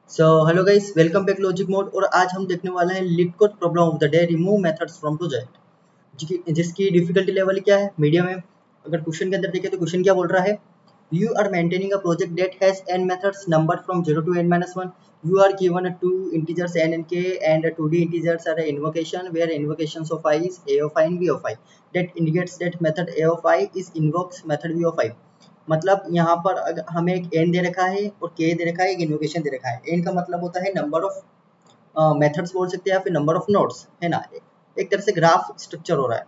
So hello guys, welcome back logic mode. और आज हम देखने वाले हैं leet code problem of the day, remove methods from project, जिसकी डिफिकल्टी लेवल क्या है, मीडियम है। अगर क्वेश्चन के अंदर देखें तो क्वेश्चन क्या बोल रहा है, you are maintaining a project that has n methods number from 0 to n-1. You are given two integers n and k, and 2D integers are an invocation where invocations of I is a of I and b of I. That indicates that method a of I is invokes method b of I. मतलब यहाँ पर हमें एक N दे रखा है और के दे रखा है, एक इन्वोकेशन दे रखा है। एन का मतलब होता है नंबर ऑफ मेथड्स बोल सकते हैं या फिर नंबर ऑफ नोड्स, है ना। एक तरह से ग्राफ स्ट्रक्चर हो रहा है,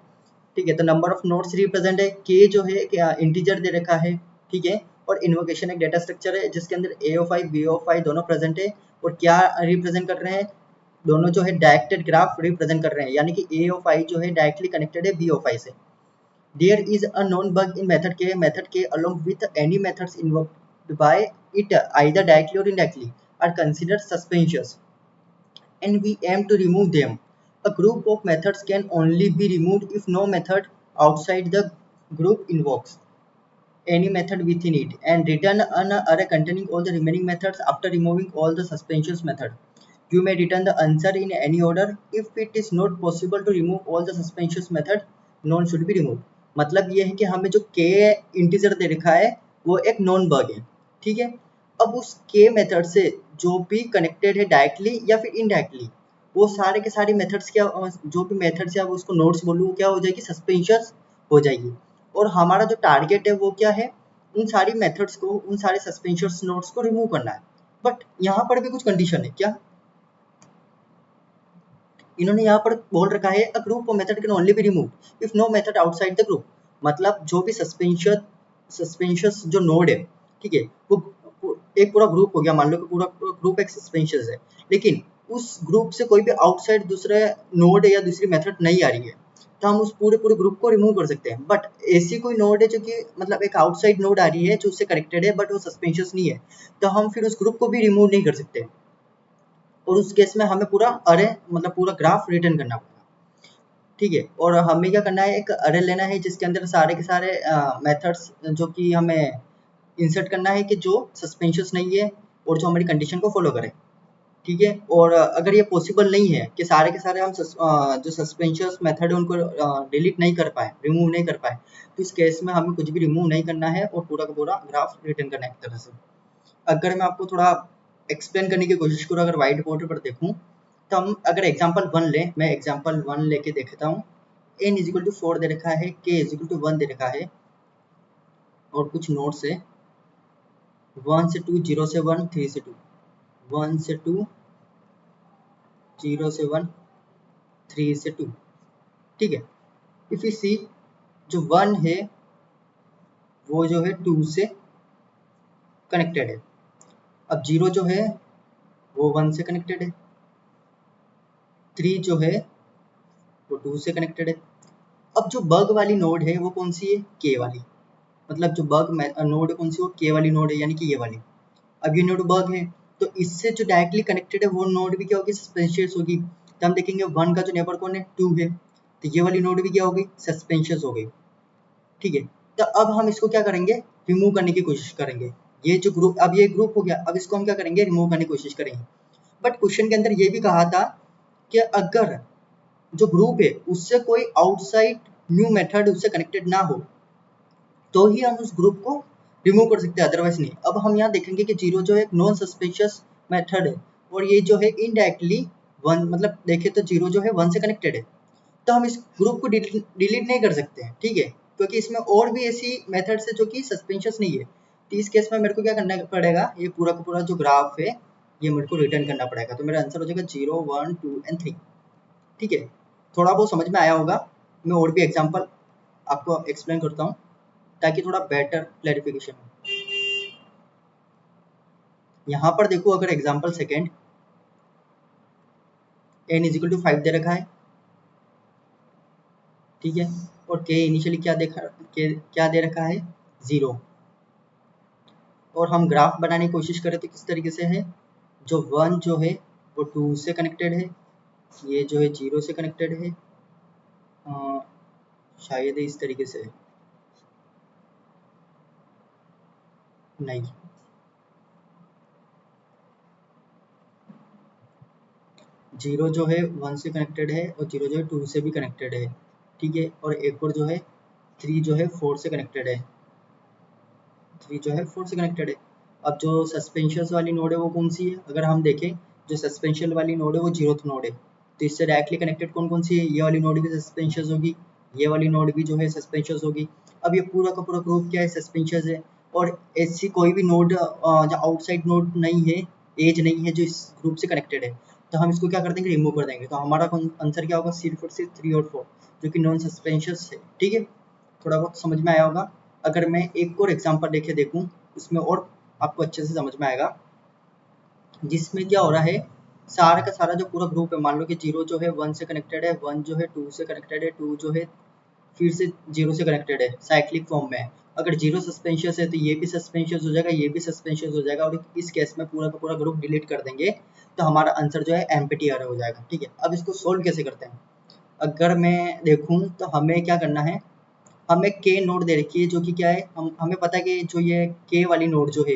ठीक है। तो नंबर ऑफ नोड्स रिप्रेजेंट है, के जो है इंटीजर दे रखा है, ठीक है। और इन्वोकेशन एक डेटा स्ट्रक्चर है जिसके अंदर ए ऑफ आई बी ऑफ आई दोनों प्रेजेंट है। और क्या रिप्रेजेंट कर रहे हैं, दोनों जो है डायरेक्टेड ग्राफ रिप्रेजेंट कर रहे हैं, यानी कि ए ऑफ आई जो है डायरेक्टली कनेक्टेड है बी ऑफ आई से। There is a known bug in method K. Method K, along with any methods invoked by it, either directly or indirectly, are considered suspicious, and we aim to remove them. A group of methods can only be removed if no method outside the group invokes any method within it, and return an array containing all the remaining methods after removing all the suspicious methods. You may return the answer in any order. If it is not possible to remove all the suspicious method, none should be removed. मतलब ये है कि हमें जो k integer दे रखा है वो एक नॉन बग है, ठीक है। अब उस k मेथड से जो भी कनेक्टेड है डायरेक्टली या फिर इनडायरेक्टली, वो सारे के सारे मेथड्स क्या, जो भी मेथड्स है, उसको नोड्स बोलूँ, वो क्या हो जाएगी, सस्पेंशियस हो जाएगी। और हमारा जो टारगेट है वो क्या है, उन सारी मेथड्स को, उन सारे सस्पेंशियस नोड्स को रिमूव करना है। बट यहाँ पर भी कुछ कंडीशन है। क्या, इन्होंने यहाँ पर बोल रखा है, a group of method can only be remove if no method outside the group. मतलब जो भी सस्पेंशियस जो नोड है, ठीक है, वो एक पूरा ग्रुप हो गया, मान लो कि पूरा ग्रुप एक सस्पेंशियस है, लेकिन उस ग्रुप से कोई भी आउटसाइड दूसरे नोड या दूसरी मेथड नहीं आ रही है, तो हम उस पूरे ग्रुप को रिमूव कर सकते हैं। बट ऐसी कोई नोड है जो कि मतलब एक आउटसाइड नोड आ रही है जो उससे कनेक्टेड है बट वो सस्पेंशियस नहीं है, तो हम फिर उस ग्रुप को भी रिमूव नहीं कर सकते। और उस केस में हमें पूरा अरे मतलब पूरा ग्राफ रिटर्न करना पड़ेगा, ठीक है। और हमें क्या करना है, एक अरे लेना है जिसके अंदर सारे के सारे मेथड्स जो कि हमें इंसर्ट करना है कि जो सस्पेंशियस नहीं है और जो हमारी कंडीशन को फॉलो करे, ठीक है। और अगर ये पॉसिबल नहीं है कि सारे के सारे हम जो सस्पेंशियस मेथड है उनको डिलीट नहीं कर पाए, रिमूव नहीं कर पाए, तो इस केस में हमें कुछ भी रिमूव नहीं करना है और पूरा का पूरा ग्राफ रिटर्न करना है एक तरह से। अगर मैं आपको थोड़ा एक्सप्लेन करने की कोशिश करूँ, अगर व्हाइट बोर्ड पर देखूँ, तो हम अगर एग्जाम्पल वन लें, मैं एग्जाम्पल वन लेके देखता हूँ। एन इज इक्वल टू 4 दे रखा है, के इज इक्वल टू 1 दे रखा है, और कुछ नोट्स है 1 से 2, 0 से 1, 3 से 2, 1 से 2, 0 से 1, 3 से 2, ठीक है। इफ यू सी, जो 1 है वो जो है 2 से कनेक्टेड है। अब 0 जो है वो 1 से कनेक्टेड है, 3 जो है वो 2 से कनेक्टेड है। अब जो बग वाली नोड है वो कौन सी है, के वाली। मतलब जो बग नोड है कौन सी, वो के वाली नोड है, यानी कि ये वाली। अब ये नोड बग है, तो इससे जो डायरेक्टली कनेक्टेड है वो नोड भी क्या होगी, सस्पेंशियस होगी। तो हम देखेंगे 1 का जो नेबर कौन है, 2 है, तो ये वाली नोड भी क्या होगी, सस्पेंशियस हो गई, ठीक है। तो अब हम इसको क्या करेंगे, रिमूव करने की कोशिश करेंगे। ये जो ग्रुप, अब ये ग्रुप हो गया, अब इसको हम क्या करेंगे, रिमूव करने की कोशिश करेंगे। बट क्वेश्चन के अंदर ये भी कहा था कि अगर जो ग्रुप है उससे कोई आउटसाइड न्यू मेथड उससे कनेक्टेड ना हो तो ही हम उस ग्रुप को रिमूव कर सकते हैं, अदरवाइज नहीं। अब हम यहाँ देखेंगे कि 0 जो है एक नॉन सस्पिशियस मेथड है, और ये जो है इनडायरेक्टली 1, मतलब देखे तो 0 जो है 1 से कनेक्टेड है, तो हम इस ग्रुप को डिलीट नहीं कर सकते हैं, ठीक है, क्योंकि इसमें और भी ऐसी मेथड्स है जो कि सस्पेंशियस नहीं है। तो इस केस में मेरे को क्या करना पड़ेगा, ये पूरा का पूरा जो ग्राफ है ये मेरे को रिटर्न करना पड़ेगा। तो मेरा आंसर हो जाएगा 0, 1, 2 एंड 3, ठीक है। थोड़ा बहुत समझ में आया होगा, मैं और भी एग्जांपल आपको एक्सप्लेन करता हूँ ताकि थोड़ा बेटर क्लैरिफिकेशन हो। यहाँ पर देखो, अगर example second, n is equal to 5 दे रखा है, ठीक है, और k इनिशियली क्या दे रखा है, 0। और हम ग्राफ बनाने की कोशिश करें तो किस तरीके से है, जो 1 जो है वो 2 से कनेक्टेड है, ये जो है 0 से कनेक्टेड है, शायद इस तरीके से है, नहीं, जीरो जो है 1 से कनेक्टेड है और जीरो जो है 2 से भी कनेक्टेड है, ठीक है। और एक और जो है 3 जो है 4 से कनेक्टेड है, 3 जो है 4 से कनेक्टेड है। अब जो सस्पेंशन वाली नोड है वो कौन सी है? अगर हम देखें जो सस्पेंशन वाली नोड है वो जीरोथ नोड है, तो इससे डायरेक्टली कनेक्टेड कौन कौन सी है? ये वाली नोड भी सस्पेंशन होगी, ये वाली नोड भी जो है सस्पेंशन होगी। अब ये पूरा का पूरा ग्रुप क्या है? सस्पेंशन है। और ऐसी कोई भी नोड जो आउटसाइड नोड नहीं है, एज नहीं है जो इस ग्रुप से कनेक्टेड है, तो हम इसको क्या कर देंगे? रिमूव कर देंगे। तो हमारा आंसर क्या होगा? सिर्फ और सिर्फ 3 और 4 जो कि नॉन सस्पेंशन है, ठीक है। थोड़ा बहुत समझ में आया होगा। अगर मैं एक और एग्जांपल लेके देखूं उसमें और आपको अच्छे से समझ में आएगा, जिसमें क्या हो रहा है, सारा का सारा जो पूरा ग्रुप है, मान लो कि जीरो जो है 1 से कनेक्टेड है, 1 जो है 2 से कनेक्टेड है, 2 जो है फिर से जीरो से कनेक्टेड है, साइक्लिक फॉर्म में है। अगर जीरो सस्पेंशियस है तो ये भी सस्पेंशियस हो जाएगा, ये भी सस्पेंशियस हो जाएगा, और इस केस में पूरा का पूरा ग्रुप डिलीट कर देंगे तो हमारा आंसर जो है एम्प्टी एरर हो जाएगा, ठीक है। अब इसको सोल्व कैसे करते हैं? अगर मैं देखूं तो हमें क्या करना है, हमें के नोड दे रखी है जो कि क्या है, हमें पता है कि जो ये के वाली नोड जो है,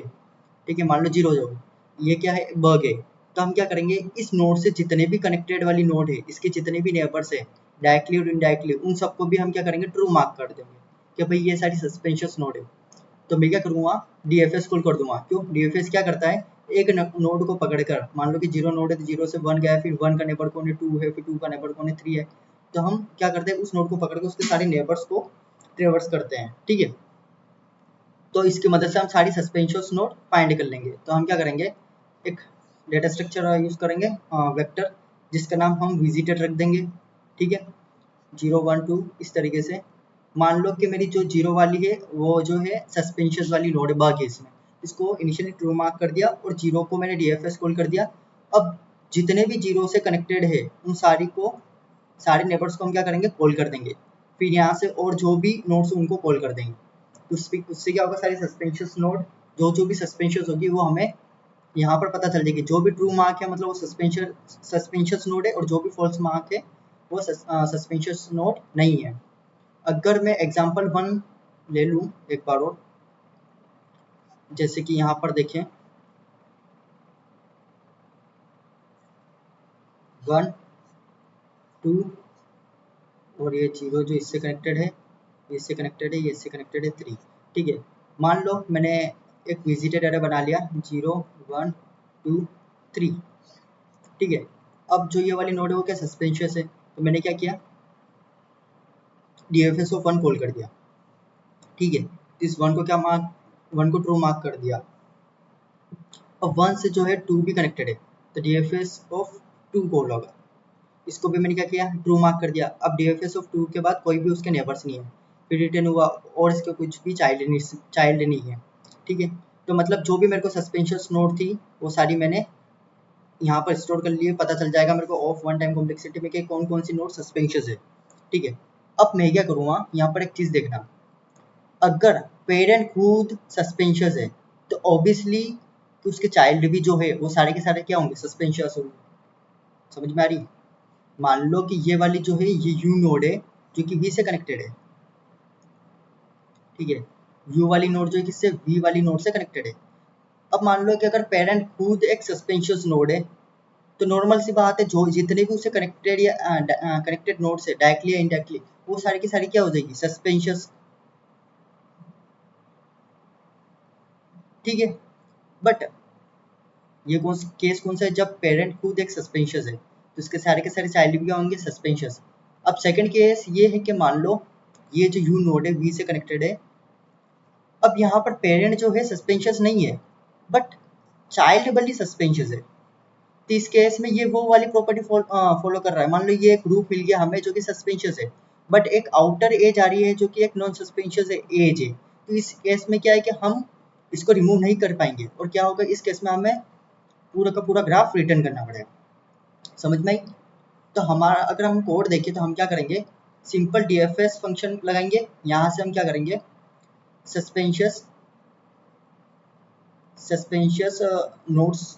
ठीक है, मान लो जीरो जो ये क्या है? बग है। तो हम क्या करेंगे, इस नोड से जितने भी कनेक्टेड वाली नोड है, इसके जितने भी नेबर्स है डायरेक्टली और इनडायरेक्टली, उन सबको भी हम क्या करेंगे? ट्रू मार्क कर देंगे कि भाई ये सारी सस्पेंशियस नोड है। तो मैं क्या करूँगा? डीएफएस कॉल कर दूंगा। क्यों? डीएफएस क्या करता है, एक नोड को पकड़कर, मान लो कि जीरो नोड है तो जीरो से 1 गया, फिर 1 का नेबर कौन है? 2 है, फिर 2 का नेबर कौन है? 3 है। तो हम क्या करते हैं, उस नोड को पकड़ के उसके सारे नेबर्स को ट्रेवर्स करते हैं, ठीक है। तो इसकी मदद से हम सारी सस्पेंशियस नोड फाइंड कर लेंगे। तो हम क्या करेंगे, एक डेटा स्ट्रक्चर यूज करेंगे, वेक्टर, जिसका नाम हम विजिटेड रख देंगे, ठीक है। 0 1 2 इस तरीके से। मान लो कि मेरी जो जीरो वाली है वो जो है सस्पेंशियस वाली नोड है बाकी इसमें, इसको इनिशियली ट्रू मार्क कर दिया और जीरो को मैंने डीएफएस कॉल कर दिया। अब जितने भी जीरो से कनेक्टेड है उन सारे नेबर्स को हम क्या करेंगे? कॉल कर देंगे। फिर यहाँ से और जो भी नोड्स उनको कॉल कर देंगे। उससे क्या होगा, सारी सस्पेंशियस नोड जो भी सस्पेंशियस होगी वो हमें यहाँ पर पता चल जाएगी। जो भी ट्रू मार्क है मतलब वो सस्पेंशियस नोड है, और जो भी फॉल्स मार्क है वो सस्पेंशियस नोड नहीं है। अगर मैं एग्जांपल 1 ले लूँ एक बार और, जैसे कि यहाँ पर देखें 1 2 और ये जीरो जो इससे कनेक्टेड है, ये इससे कनेक्टेड है, ये इससे कनेक्टेड है 3, ठीक है। मान लो मैंने एक विजिटेड एरे बना लिया 0 1 2 3, ठीक है। अब जो ये वाली नोड है वो क्या सस्पेंशियस है, तो मैंने क्या किया, डीएफएस ऑफ 1 कॉल कर दिया, ठीक है। इस 1 को क्या मार्क, 1 को ट्रू मार्क कर दिया। अब 1 से जो है 2 भी कनेक्टेड है, तो डीएफएस ऑफ 2 कॉल होगा। इसको भी मैंने क्या किया, ट्रू मार्क कर दिया। अब डीएफएस ऑफ 2 के बाद कोई भी उसके नेबर्स नहीं है, फिर रिटर्न हुआ और इसके कुछ भी चाइल्ड नहीं है, ठीक है। तो मतलब जो भी मेरे को सस्पेंशियस नोड थी वो सारी मैंने यहाँ पर स्टोर कर लिए। पता चल जाएगा मेरे को ऑफ वन टाइम कॉम्प्लेक्सिटी में कि कौन कौन सी नोड सस्पेंशियस है, ठीक है। अब मैं क्या करूँगा, यहाँ पर एक चीज़ देखना, अगर पेरेंट खुद सस्पेंशियस है तो ऑब्वियसली उसके चाइल्ड भी जो है वो सारे के सारे क्या होंगे? सस्पेंशियस होंगे। समझ में आ रही? मान लो कि ये वाली जो है ये यू नोड है जो कि वी से कनेक्टेड है, ठीक है। यू वाली नोड जो है किससे? वी वाली नोड से कनेक्टेड है। अब मान लो कि अगर पेरेंट खुद एक सस्पेंशियस नोड है, तो नॉर्मल सी बात है जो जितने भी उससे कनेक्टेड या कनेक्टेड नोड्स है डायरेक्टली या इनडायरेक्टली, वो सारी की सारी क्या हो जाएगी? सस्पेंशियस, ठीक है। बट ये केस कौन सा है? जब पेरेंट खुद एक सस्पेंशियस है तो इसके सारे के सारे चाइल्ड भी क्या होंगे? सस्पेंशियस। अब सेकंड केस ये है कि मान लो ये जो यू नोड है वी से कनेक्टेड है, अब यहाँ पर पेरेंट जो है सस्पेंशियस नहीं है बट चाइल्ड बल्कि सस्पेंशियस है। तो इस केस में ये वो वाली प्रॉपर्टी फॉलो कर रहा है। मान लो ये एक ग्रुप मिल गया हमें जो कि सस्पेंशियस है, बट एक आउटर एज आ रही है जो कि एक नॉन सस्पेंशियस एज है। तो इस केस में क्या है कि हम इसको रिमूव नहीं कर पाएंगे, और क्या होगा इस केस में हमें पूरा का पूरा ग्राफ रिटर्न करना पड़ेगा। समझ में आई? तो हमारा अगर हम कोड देखें तो हम क्या करेंगे, सिंपल डीएफएस फंक्शन लगाएंगे। यहाँ से हम क्या करेंगे, सस्पेंशियस नोड्स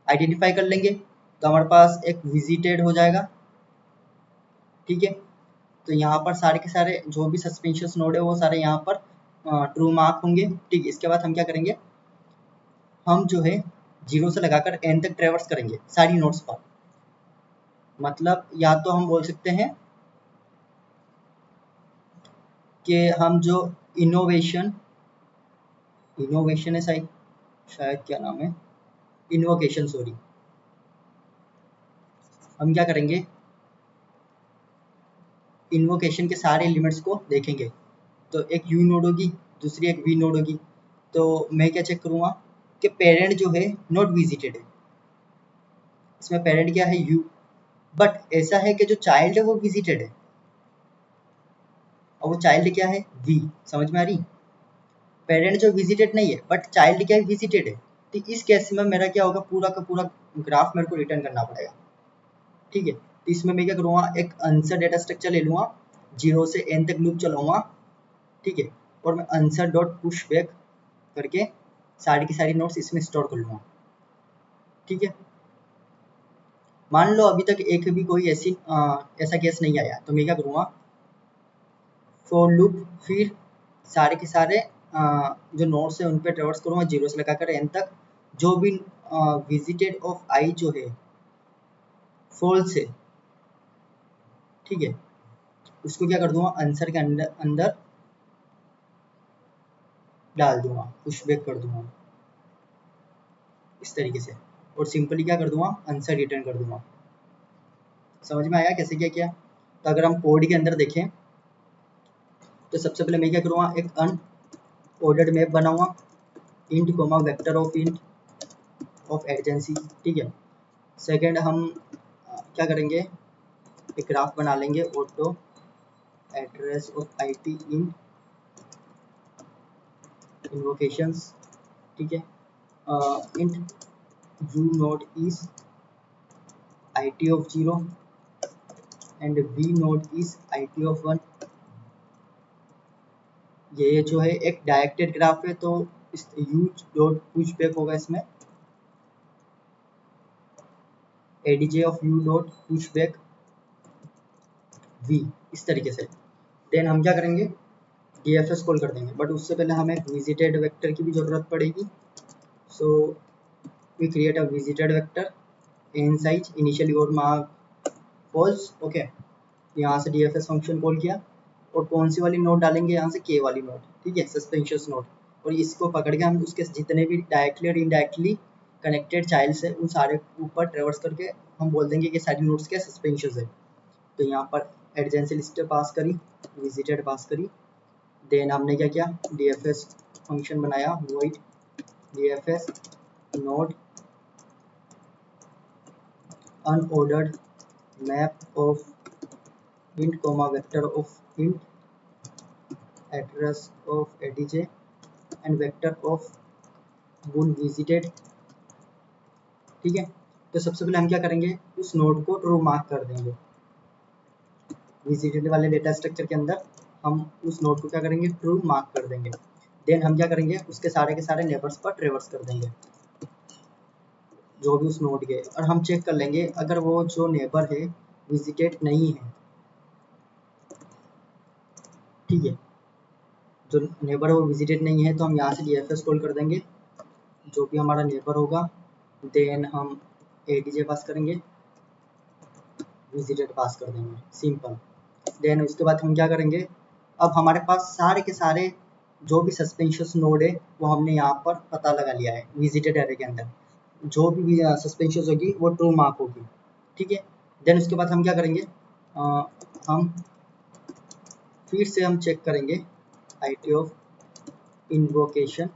आइडेंटिफाई कर लेंगे, तो हमारे पास एक विजिटेड हो जाएगा, ठीक है। तो यहाँ पर सारे के सारे जो भी सस्पेंशियस नोड है वो सारे यहाँ पर ट्रू मार्क होंगे, ठीक। इसके बाद हम क्या करेंगे, हम जो है जीरो से लगाकर एन तक ट्रेवर्स करेंगे सारी नोड्स पर, मतलब या तो हम बोल सकते हैं कि हम जो इनोवेशन इनोवेशन है शायद शायद क्या नाम है, इन्वोकेशन सॉरी, हम क्या करेंगे इन्वोकेशन के सारे एलिमेंट्स को देखेंगे। तो एक यू नोड होगी, दूसरी एक वी नोड होगी। तो मैं क्या चेक करूँगा कि पेरेंट जो है नॉट विजिटेड है, इसमें पेरेंट क्या है यू, बट ऐसा है कि जो चाइल्ड है वो विजिटेड है और वो चाइल्ड क्या है वी। समझ में आ रही? पेरेंट जो विजिटेड नहीं है बट चाइल्ड क्या है विजिटेड है। तो इस केस में मेरा क्या होगा, पूरा का पूरा ग्राफ मेरे को रिटर्न करना पड़ेगा। ठीक है, तो इसमें मैं क्या करूँगा, एक आंसर डेटा स्ट्रक्चर ले लूँगा, 0 से n तक लूप चलाऊँगा। ठीक है, और मैं आंसर डॉट पुश बैक करके सारी की सारी नोट्स इसमें स्टोर कर लूँगा। ठीक है, मान लो अभी तक एक भी कोई ऐसा केस नहीं आया, तो मैं क्या करूँगा फॉर लूप, फिर सारे के सारे जो नोट्स है उन पे ट्रेवर्स करूँगा 0 से लगाकर n तक। जो भी विजिटेड ऑफ आई जो है फॉल्स है, ठीक है, उसको क्या कर दूंगा आंसर के अंदर अंदर डाल दूंगा, पुश बैक कर दूंगा इस तरीके से, और सिंपली क्या कर दूंगा आंसर रिटर्न कर दूंगा। समझ में आया कैसे क्या किया? तो अगर हम कोड के अंदर देखें तो सबसे पहले मैं क्या करूँगा, एक अनऑर्डर्ड मैप बनाऊंगा, int comma vector of int of adjacency. ठीक है, सेकेंड हम क्या करेंगे, एक ग्राफ बना लेंगे ऑटो एड्रेस ऑफ आईटी इन इन्वोकेशंस। ठीक है, int you node is IT of 0 and V node is IT of 1। ये जो है एक डायरेक्टेड ग्राफ है, तो इस यूज डॉट पुश बैक होगा इसमें ADJ of U dot push back V, इस तरीके से। देन हम क्या करेंगे DFS कॉल कर देंगे, बट उससे पहले हमें एक विजिटेड वेक्टर की भी जरूरत पड़ेगी। So we create a visited vector in size initially और मार्क फॉल्स। ओके, यहाँ से DFS फंक्शन कॉल किया, और कौन सी वाली नोट डालेंगे यहाँ से के वाली नोट। ठीक है, सस्पेंशियस नोट, और इसको पकड़ के हम उसके जितने भी डायरेक्टली और इनडायरेक्टली कनेक्टेड चाइल्ड्स है उन सारे ऊपर ट्रेवर्स करके हम बोल देंगे कि सारी नोट्स क्या सस्पेंशियस है। तो यहाँ पर एडजेंसी लिस्ट पास करी, विजिटेड पास करी, देन हमने क्या किया DFS फंक्शन बनाया void DFS node unordered map of int comma vector of int address of ADJ and vector of bool visited। ठीक है, तो सबसे पहले हम क्या करेंगे उस नोड को ट्रू मार्क कर देंगे। विजिटेड वाले डेटा स्ट्रक्चर के अंदर हम उस नोड को क्या करेंगे ट्रू मार्क कर देंगे। देन हम क्या करेंगे उसके सारे के सारे नेबर्स पर ट्रेवर्स कर देंगे जो भी उस नोड के, और हम चेक कर लेंगे अगर वो जो नेबर है विजिटेड नहीं है। ठीक है, जो नेबर है वो विजिटेड नहीं है, तो हम यहाँ से DFS कॉल कर देंगे जो भी हमारा नेबर होगा। देन हम ADJ पास करेंगे, विजिटेड पास कर देंगे, सिंपल। देन उसके बाद हम क्या करेंगे, अब हमारे पास सारे के सारे जो भी सस्पेंशियस नोड है वो हमने यहाँ पर पता लगा लिया है विजिटेड एरे के अंदर। जो भी सस्पेंशियस होगी वो ट्रू मार्क होगी। ठीक है, देन उसके बाद हम क्या करेंगे हम फिर से हम चेक करेंगे IT of invocation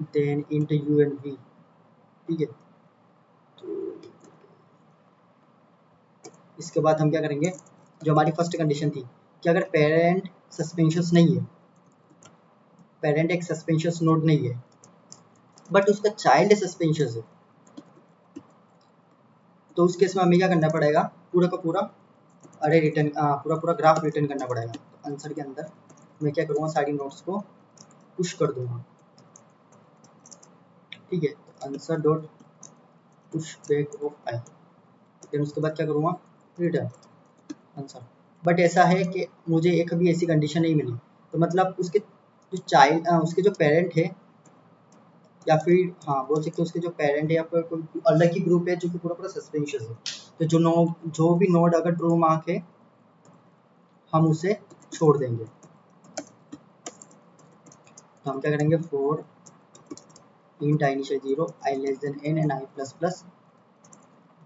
then int U and V। ठीक है, तो इसके बाद हम क्या करेंगे, जो हमारी फर्स्ट कंडीशन थी कि अगर पेरेंट सस्पेंशियस नहीं है, पेरेंट एक सस्पेंशियस नोड नहीं है बट उसका चाइल्ड सस्पेंशियस है, तो उस केस में हमें क्या करना पड़ेगा पूरा का पूरा अरे रिटर्न पूरा पूरा ग्राफ रिटर्न करना पड़ेगा। तो आंसर के अंदर मैं क्या करूँगा सारी नोट्स को पुश कर दूंगा। ठीक है, answer dot push back of I, फिर उसके बाद क्या करूँगा रिटर्न आंसर। बट ऐसा है कि मुझे एक कभी ऐसी कंडीशन नहीं मिली, तो मतलब उसके जो चाइल्ड उसके जो पेरेंट है या फिर हाँ बोल सकते हो उसके जो पेरेंट है या फिर कोई अलग ही ग्रुप है जो कि पूरा पूरा सस्पेंशियस है। तो जो भी नोड अगर ट्रू मार्क है हम उसे छोड़ देंगे। तो हम क्या करेंगे, for int I initial 0 I less than n and I plus plus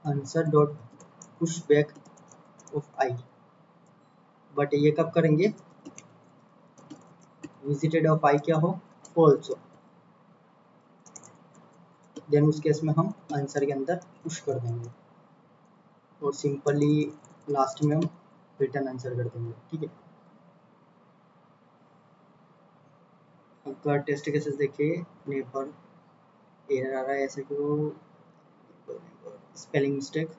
answer dot push back of I। But ये कब करेंगे, विजिटेड ऑफ I क्या हो, फॉल्स हो, देन उस केस में हम आंसर के अंदर पुश कर देंगे और सिंपली लास्ट में हम रिटर्न आंसर कर देंगे। ठीक है, अगर टेस्ट केसेस देखे नेबर एरर आ रहा है ऐसे क्यों, स्पेलिंग मिस्टेक,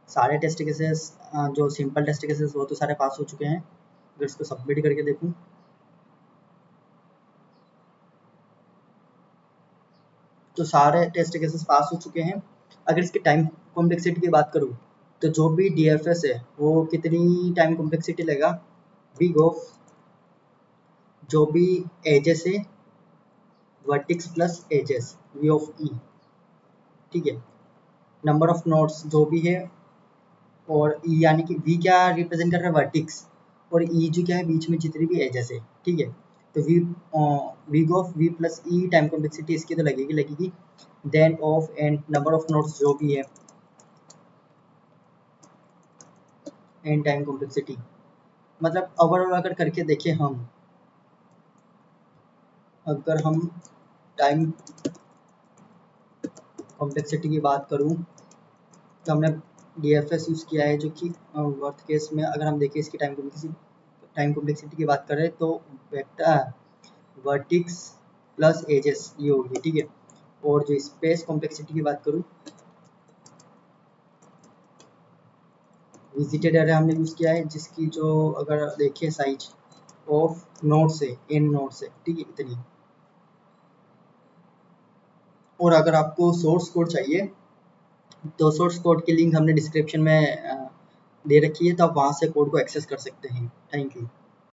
सारे टेस्ट केसेस जो सिंपल टेस्ट केसेस वो तो सारे पास हो चुके हैं। अगर इसको सबमिट करके देखूं तो सारे टेस्ट केसेस पास हो चुके हैं। अगर इसकी टाइम कॉम्प्लेक्सिटी की बात करूं तो जो भी DFS है वो कितनी टाइम कॉम्प्लेक्सिटी लेगा, बिग ऑफ जो भी एजेस है vertex plus edges V of E. ठीक है, नंबर ऑफ नोड्स जो भी है और ई यानी कि वी क्या रिप्रेजेंट कर रहा है, वर्टिक्स, और ई जो क्या है बीच में जितनी भी एजेस है। ठीक है, तो V of V plus E time complexity इसकी तो लगेगी then of and number of nodes जो भी है एंड टाइम कॉम्प्लेक्सिटी। मतलब ओवरऑल अगर करके देखें हम, अगर हम टाइम कॉम्प्लेक्सिटी की बात करूं तो हमने DFS यूज़ किया है जो कि वर्थ केस में अगर हम देखें इसकी टाइम कॉम्प्लेक्सिटी की बात करें तो वेक्टर वर्टिक्स प्लस एजेस ये होगी। ठीक है, और जो स्पेस कॉम्प्लेक्सिटी की बात करूं, विजिटेड एरे हमने यूज़ किया है जिसकी जो अगर देखें साइज ऑफ नोड से एन नोड से। ठीक है, इतनी। और अगर आपको सोर्स कोड चाहिए तो सोर्स कोड की लिंक हमने डिस्क्रिप्शन में दे रखी है, तो आप वहाँ से कोड को एक्सेस कर सकते हैं। Thank you.